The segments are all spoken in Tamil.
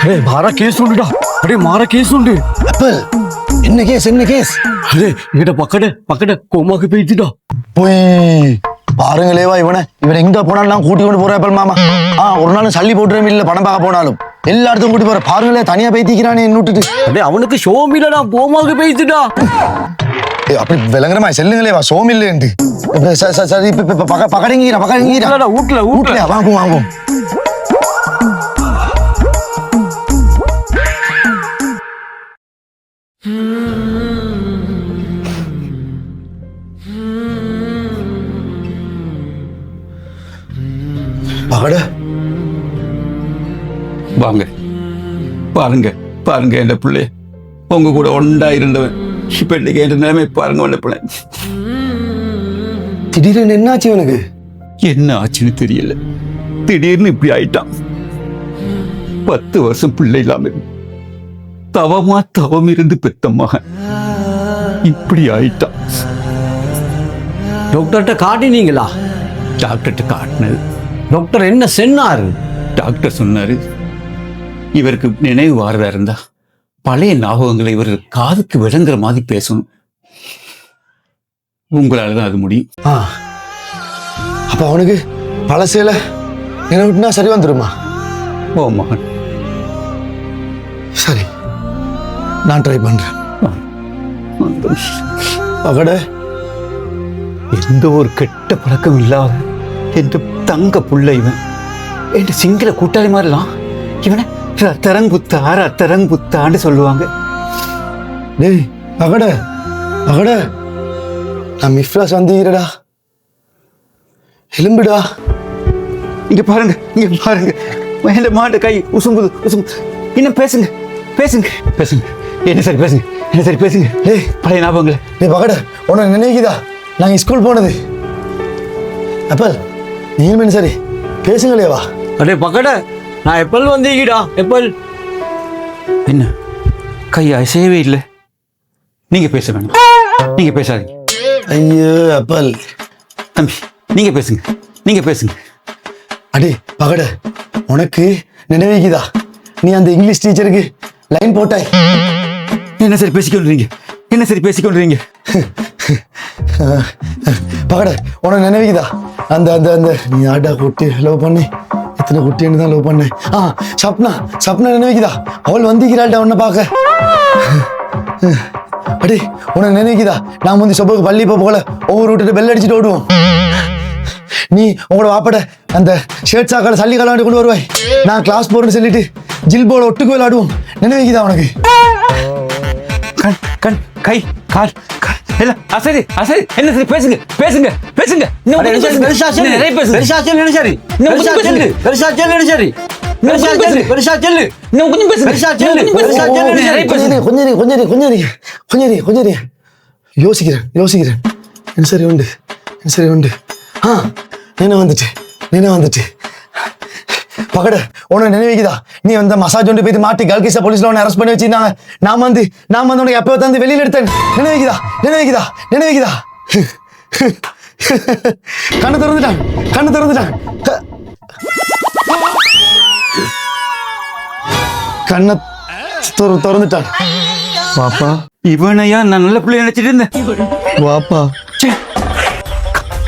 अरे मारा केस उंडा अरे मारा केस उंड அப்பல் என்ன கேஸ் अरे इकட பக்கட கோமாக்கு போயிடுடா போய் பாருங்களேவா இவனை எங்க போனாலும் நான் கூட்டி கொண்டு போறேன் அப்பல் மாமா ஒரு நாளும் சல்லி போட்டுறேன் இல்ல பணம் பார்க்க போனாலும் எல்லா இடத்துக்கும் கூட்டி போறேன் பாருங்களே தனியா பேத்திக்கிறானே என்ன விட்டுட்டு अरे அவனுக்கு ஷோமிலடா கோமாக்கு போயிடுடா அப்படி விளங்குறமா செல்லுங்களேவா சோமில்லேன்ட்டு சரி பக்கடங்கீரா வீட்டுல வாங்கும் பகட வாங்க பாருங்க என் பிள்ளை உங்க கூட ஒண்டா இருந்தவன் இப்ப இன்னைக்கு என் நிலைமை பாருங்க உள்ள பிள்ளை திடீர்னு என்னாச்சு இவனுக்கு என்ன ஆச்சுன்னு தெரியல திடீர்னு இப்படி ஆயிட்டான் 10 வருஷம் பிள்ளை இல்லாம தவம் இருந்து பெத்த மகன் இப்படி ஆயிட்டான். டாக்டர்கிட்ட காட்டினீங்களா? டாக்டர்கிட்ட காட்டினது. டாக்டர் என்ன சொன்னாரு? டாக்டர் சொன்னாரு இவருக்கு நினைவு வாரதா இருந்தா பழைய ஞாபகங்களை இவர் காதுக்கு விளங்குற மாதிரி பேசணும். உங்களால தான் அது முடியும். அப்ப அவனுக்கு பழசேல நினைவுனா சரி வந்துருமா? ஓ மகன் சரி நான் ட்ரை பண்றேன். அவட எந்த ஒரு கெட்ட பழக்கம் இல்லாத என்ற தங்க புள்ள இவன் என் சிங்கள கூட்டாளி மாதிரிலாம் இவனை ரத்தரங்குத்தான்னு சொல்லுவாங்க. டேய் அகட நான் மிஃப்ராஸ் வந்தீரடா எலும்புடா. இங்க பாருங்க என் மாட்ட கை உசும்புது. இன்னும் பேசுங்க என்ன சரி பேசுங்க. டேய் பழைய ஞாபகங்களே. டேய் பகட உனக்கு நினைக்குதா நாங்க ஸ்கூல் போனது? அப்பல் நீங்களும் சரி பேசுங்களேவா. அடே பக்கட நான் எப்பல் வந்தீங்கடா எப்பல். என்ன கை அசையவே இல்லை. நீங்க பேச வேணாம், நீங்க பேசாதீங்க. ஐயோ அப்பல் தம்பி நீங்க பேசுங்க. அடே பகட உனக்கு நினைவுக்குதா நீ அந்த இங்கிலீஷ் டீச்சருக்கு லைன் போட்டாய்? என்ன சரி பேசிக்கொள்றீங்க. பகட உனக்கு நினைவுக்குதா அந்த அந்த அந்த நீ ஆட்டா குட்டி லவ் பண்ணி எத்தனை குட்டின்னு தான் லவ் பண்ணேன். சப்னா நினைவுக்குதா? அவள் வந்திக்கிறாள்டா உன்னை பார்க்க. அடே உனக்கு நினைவுக்குதா நான் வந்து சொபக்கு பள்ளி போல ஒவ்வொரு விட்டுட்டு பெல் அடிச்சுட்டு ஓடுவோம். நீ உங்களோட வாப்பட அந்த ஷர்ட் சாக்கால சல்லி காலாண்டு கொண்டு வருவாய். நான் கிளாஸ் போறேன்னு சொல்லிட்டு ஜில்போல ஒட்டுக்கு விளையாடுவோம். நினைவுக்குதா உனக்கு? கண் கை கால் எல்லாம் அசரி என்ன சரி பேசுங்க. கொஞ்சம் யோசிக்கிறேன். என்ன சரி உண்டு. நினைவு வந்துட்டு பகட உனக்கு நினைவுக்குதா நீ வந்து மசாஜ் ஒன்று போயிட்டு மாட்டி கல்கிசா போலீஸ்ல உன்னை அரெஸ்ட் பண்ணி வச்சிருந்தாங்க. நான் வந்து உனக்கு எப்போ தந்து வெளியில எடுத்தேன். நினைவுக்குதா கண்ணு திறந்துட்டான் கண்ணை திறந்துட்டான். வாப்பா இவனையா நான் நல்ல பிள்ளை நினைச்சிட்டு இருந்தேன். வாப்பா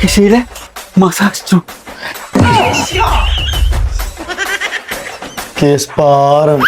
கிசையில மசாஜ் கேஸ் பாரம்